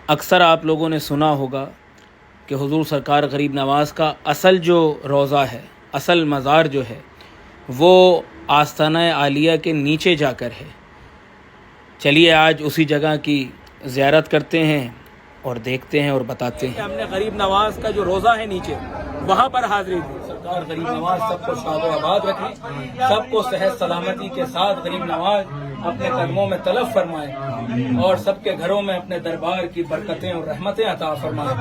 اکثر آپ لوگوں نے سنا ہوگا کہ حضور سرکار غریب نواز کا اصل جو روضہ ہے، اصل مزار جو ہے، وہ آستانہ عالیہ کے نیچے جا کر ہے۔ چلیے آج اسی جگہ کی زیارت کرتے ہیں اور دیکھتے ہیں اور بتاتے ہیں۔ ہم نے غریب نواز کا جو روضہ ہے نیچے، وہاں پر حاضری دی۔ سرکار غریب نواز سب کو شاد و آباد رکھیں، سب کو صحت سلامتی کے ساتھ غریب نواز اپنے قدموں میں طلب فرمائے اور سب کے گھروں میں اپنے دربار کی برکتیں اور رحمتیں عطا فرمائے۔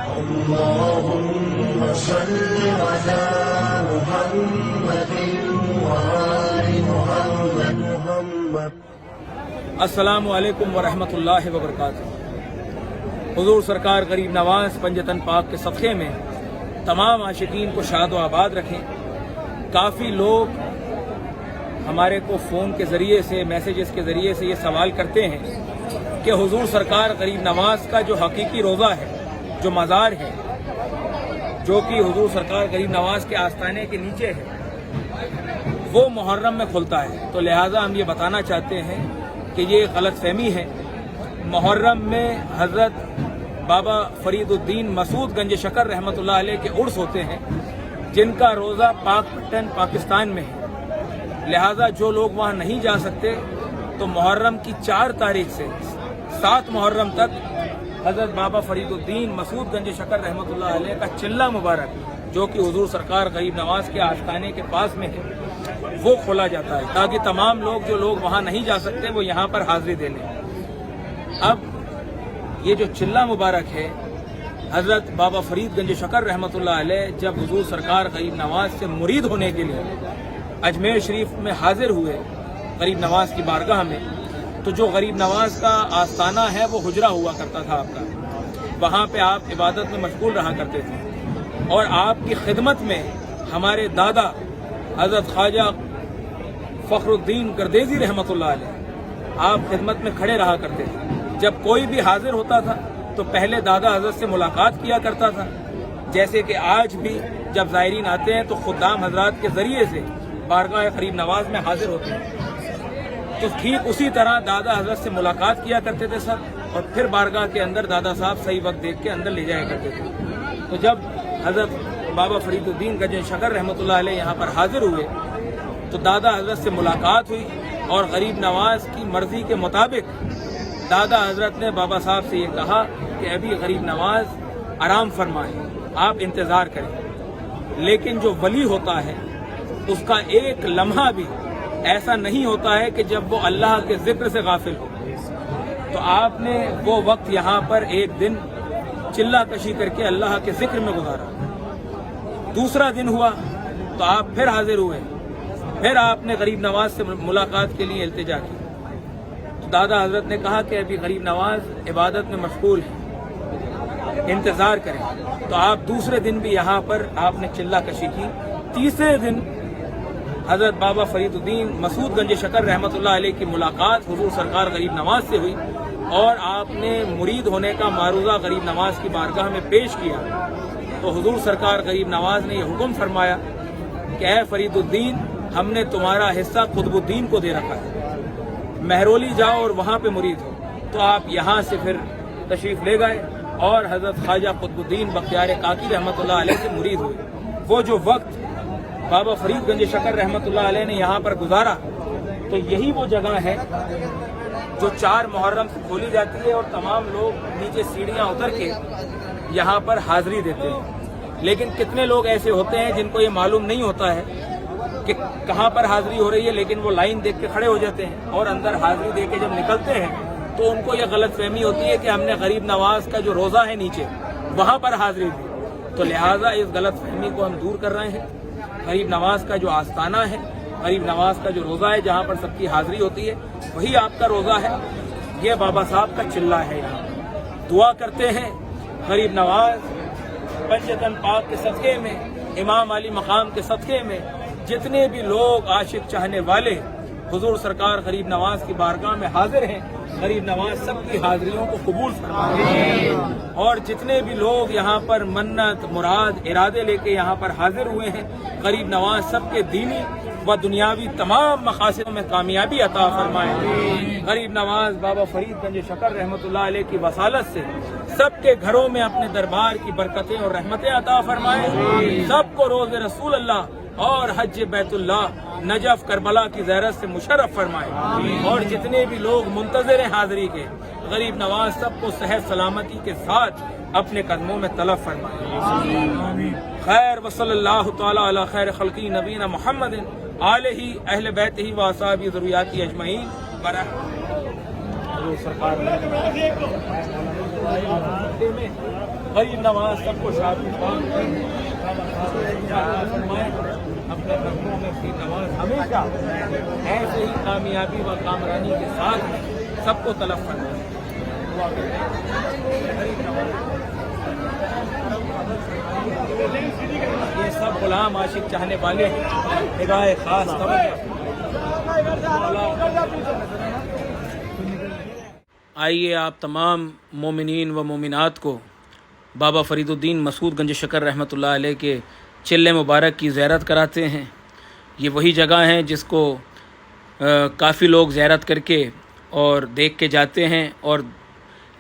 السلام علیکم ورحمۃ اللہ وبرکاتہ۔ حضور سرکار غریب نواز پنجتن پاک کے صدقے میں تمام عاشقین کو شاد و آباد رکھیں۔ کافی لوگ ہمارے کو فون کے ذریعے سے، میسیجز کے ذریعے سے یہ سوال کرتے ہیں کہ حضور سرکار غریب نواز کا جو حقیقی روضہ ہے، جو مزار ہے، جو کہ حضور سرکار غریب نواز کے آستانے کے نیچے ہے، وہ محرم میں کھلتا ہے۔ تو لہٰذا ہم یہ بتانا چاہتے ہیں کہ یہ غلط فہمی ہے۔ محرم میں حضرت بابا فرید الدین مسعود گنج شکر رحمۃ اللہ علیہ کے عرس ہوتے ہیں، جن کا روزہ پاکستان پاکستان میں ہے۔ لہٰذا جو لوگ وہاں نہیں جا سکتے تو محرم کی 4 تاریخ سے 7 محرم تک حضرت بابا فرید الدین مسعود گنج شکر رحمۃ اللہ علیہ کا چلہ مبارک، جو کہ حضور سرکار غریب نواز کے آستانے کے پاس میں ہے، وہ کھولا جاتا ہے تاکہ تمام لوگ جو لوگ وہاں نہیں جا سکتے وہ یہاں پر حاضری دے لیں۔ اب یہ جو چلہ مبارک ہے، حضرت بابا فرید گنج شکر رحمۃ اللہ علیہ جب حضور سرکار غریب نواز سے مرید ہونے کے لیے اجمیر شریف میں حاضر ہوئے غریب نواز کی بارگاہ میں، تو جو غریب نواز کا آستانہ ہے وہ حجرہ ہوا کرتا تھا آپ کا، وہاں پہ آپ عبادت میں مشغول رہا کرتے تھے، اور آپ کی خدمت میں ہمارے دادا حضرت خواجہ فخر الدین گردیزی رحمۃ اللہ علیہ آپ خدمت میں کھڑے رہا کرتے تھے۔ جب کوئی بھی حاضر ہوتا تھا تو پہلے دادا حضرت سے ملاقات کیا کرتا تھا، جیسے کہ آج بھی جب زائرین آتے ہیں تو خدام حضرات کے ذریعے سے بارگاہ غریب نواز میں حاضر ہوتے ہیں، تو ٹھیک اسی طرح دادا حضرت سے ملاقات کیا کرتے تھے سب، اور پھر بارگاہ کے اندر دادا صاحب صحیح وقت دیکھ کے اندر لے جایا کرتے تھے۔ تو جب حضرت بابا فرید الدین گنج شکر رحمۃ اللہ علیہ یہاں پر حاضر ہوئے تو دادا حضرت سے ملاقات ہوئی، اور غریب نواز کی مرضی کے مطابق دادا حضرت نے بابا صاحب سے یہ کہا کہ ابھی غریب نواز آرام فرمائیں، آپ انتظار کریں۔ لیکن جو ولی ہوتا ہے اس کا ایک لمحہ بھی ایسا نہیں ہوتا ہے کہ جب وہ اللہ کے ذکر سے غافل ہو۔ تو آپ نے وہ وقت یہاں پر ایک دن چلہ کشی کر کے اللہ کے ذکر میں گزارا۔ دوسرا دن ہوا تو آپ پھر حاضر ہوئے، پھر آپ نے غریب نواز سے ملاقات کے لیے التجا کی۔ تو دادا حضرت نے کہا کہ ابھی غریب نواز عبادت میں مشغول ہے، انتظار کریں۔ تو آپ دوسرے دن بھی یہاں پر آپ نے چلہ کشی کی۔ تیسرے دن حضرت بابا فرید الدین مسعود گنج شکر رحمۃ اللہ علیہ کی ملاقات حضور سرکار غریب نواز سے ہوئی، اور آپ نے مرید ہونے کا معروضہ غریب نواز کی بارگاہ میں پیش کیا۔ تو حضور سرکار غریب نواز نے یہ حکم فرمایا کہ اے فرید الدین، ہم نے تمہارا حصہ قطب الدین کو دے رکھا ہے، مہرولی جاؤ اور وہاں پہ مرید ہو۔ تو آپ یہاں سے پھر تشریف لے گئے اور حضرت خواجہ قطب الدین بختیار کاکی رحمۃ اللہ علیہ سے مرید ہوئے۔ وہ جو وقت بابا فرید گنج شکر رحمۃ اللہ علیہ نے یہاں پر گزارا، تو یہی وہ جگہ ہے جو 4 محرم سے کھولی جاتی ہے، اور تمام لوگ نیچے سیڑھیاں اتر کے یہاں پر حاضری دیتے ہیں۔ لیکن کتنے لوگ ایسے ہوتے ہیں جن کو یہ معلوم نہیں ہوتا ہے کہ کہاں پر حاضری ہو رہی ہے، لیکن وہ لائن دیکھ کے کھڑے ہو جاتے ہیں، اور اندر حاضری دے کے جب نکلتے ہیں تو ان کو یہ غلط فہمی ہوتی ہے کہ ہم نے غریب نواز کا جو روضہ ہے نیچے، وہاں پر حاضری دی۔ تو لہٰذا اس غلط فہمی کو ہم دور کر رہے ہیں۔ غریب نواز کا جو آستانہ ہے، غریب نواز کا جو روضہ ہے جہاں پر سب کی حاضری ہوتی ہے، وہی آپ کا روضہ ہے۔ یہ بابا صاحب کا چلہ ہے۔ یہاں دعا کرتے ہیں غریب نواز پنجتن پاک کے صدقے میں، امام علی مقام کے صدقے میں جتنے بھی لوگ عاشق چاہنے والے حضور سرکار غریب نواز کی بارگاہ میں حاضر ہیں، غریب نواز سب کی حاضریوں کو قبول فرمائے، اور جتنے بھی لوگ یہاں پر منت مراد ارادے لے کے یہاں پر حاضر ہوئے ہیں، غریب نواز سب کے دینی و دنیاوی تمام مقاصدوں میں کامیابی عطا فرمائے۔ غریب نواز بابا فرید گنج شکر رحمۃ اللہ علیہ کی وصالت سے سب کے گھروں میں اپنے دربار کی برکتیں اور رحمتیں عطا فرمائے، سب کو روز رسول اللہ اور حج بیت اللہ نجف کربلا کی زیارت سے مشرف فرمائے، اور جتنے بھی لوگ منتظر ہیں حاضری کے، غریب نواز سب کو صحت سلامتی کے ساتھ اپنے قدموں میں طلب فرمائے۔ خیر وصلی اللہ تعالی علی خیر خلقی نبینا محمد آلہ اہل بیتہ و اصحابہ ذریاتہ اجمعین غریب نواز سب کو شادی اپنے قدموں میں سی نواز ہمیشہ ایسے ہی کامیابی و کامرانی کے ساتھ سب کو طلب فرمائے۔ یہ سب غلام عاشق چاہنے والے ہیں، نگاہ خاص آئیے آپ تمام مومنین و مومنات کو بابا فرید الدین مسعود گنج شکر رحمۃ اللہ علیہ کے چلے مبارک کی زیارت کراتے ہیں۔ یہ وہی جگہ ہیں جس کو کافی لوگ زیارت کر کے اور دیکھ کے جاتے ہیں، اور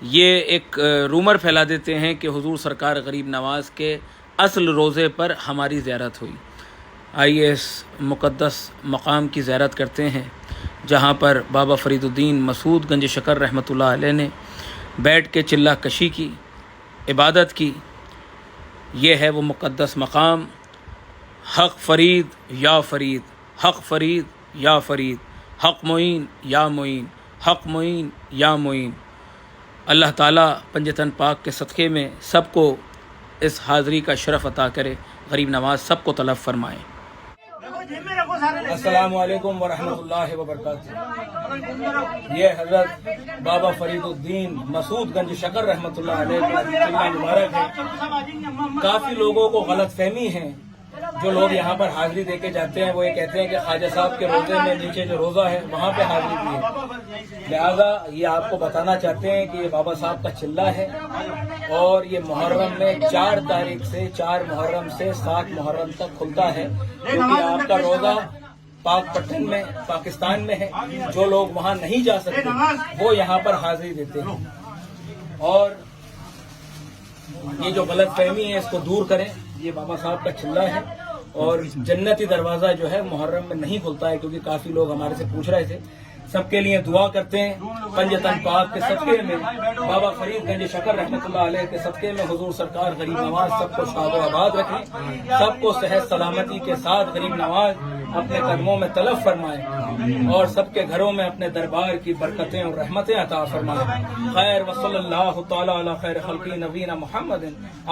یہ ایک رومر پھیلا دیتے ہیں کہ حضور سرکار غریب نواز کے اصل روزے پر ہماری زیارت ہوئی۔ آئیے اس مقدس مقام کی زیارت کرتے ہیں جہاں پر بابا فرید الدین مسعود گنج شکر رحمۃ اللہ علیہ نے بیٹھ کے چلہ کشی کی، عبادت کی۔ یہ ہے وہ مقدس مقام، حق فرید یا فرید، حق فرید یا فرید، حق معین یا معین، حق معین یا معین۔ اللہ تعالیٰ پنجتن پاک کے صدقے میں سب کو اس حاضری کا شرف عطا کرے، غریب نواز سب کو طلب فرمائے۔ السلام علیکم ورحمۃ اللہ وبرکاتہ۔ یہ حضرت بابا فرید الدین مسعود گنج شکر رحمۃ اللہ علیہ کا چلہ مبارک ہے۔ کافی لوگوں کو غلط فہمی ہے، جو لوگ یہاں پر حاضری دے کے جاتے ہیں وہ یہ کہتے ہیں کہ خواجہ صاحب کے روزے میں نیچے جو روزہ ہے وہاں پہ حاضری کی ہے، لہذا یہ آپ کو بتانا چاہتے ہیں کہ یہ بابا صاحب کا چلہ ہے، اور یہ محرم میں 4 تاریخ سے 4 محرم سے 7 محرم تک کھلتا ہے، کیونکہ آپ کا روزہ پاک پٹن میں پاکستان میں ہے۔ جو لوگ وہاں نہیں جا سکتے وہ یہاں پر حاضری دیتے ہیں، اور یہ جو غلط فہمی ہے اس کو دور کریں۔ یہ بابا صاحب کا چلہ ہے، اور جنتی دروازہ جو ہے محرم میں نہیں کھلتا ہے، کیونکہ کافی لوگ ہمارے سے پوچھ رہے تھے۔ سب کے لیے دعا کرتے ہیں، پنجتن پاک کے صدقے میں، بابا فرید گنج شکر رحمۃ اللہ علیہ کے صدقے میں حضور سرکار غریب نواز سب کو شاد و آباد رکھیں، سب کو صحت سلامتی کے ساتھ غریب نواز اپنے قدموں میں طلب فرمائے، اور سب کے گھروں میں اپنے دربار کی برکتیں اور رحمتیں عطا فرمائے۔ خیر وصلی اللہ تعالی علی خیر خلقی نبینا محمد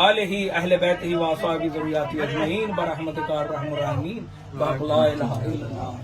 آلہ اہل بیتہ و اصحابہ ذریاتہ اجمعین برحمتک ارحم الراحمین، لا الہ الا اللہ۔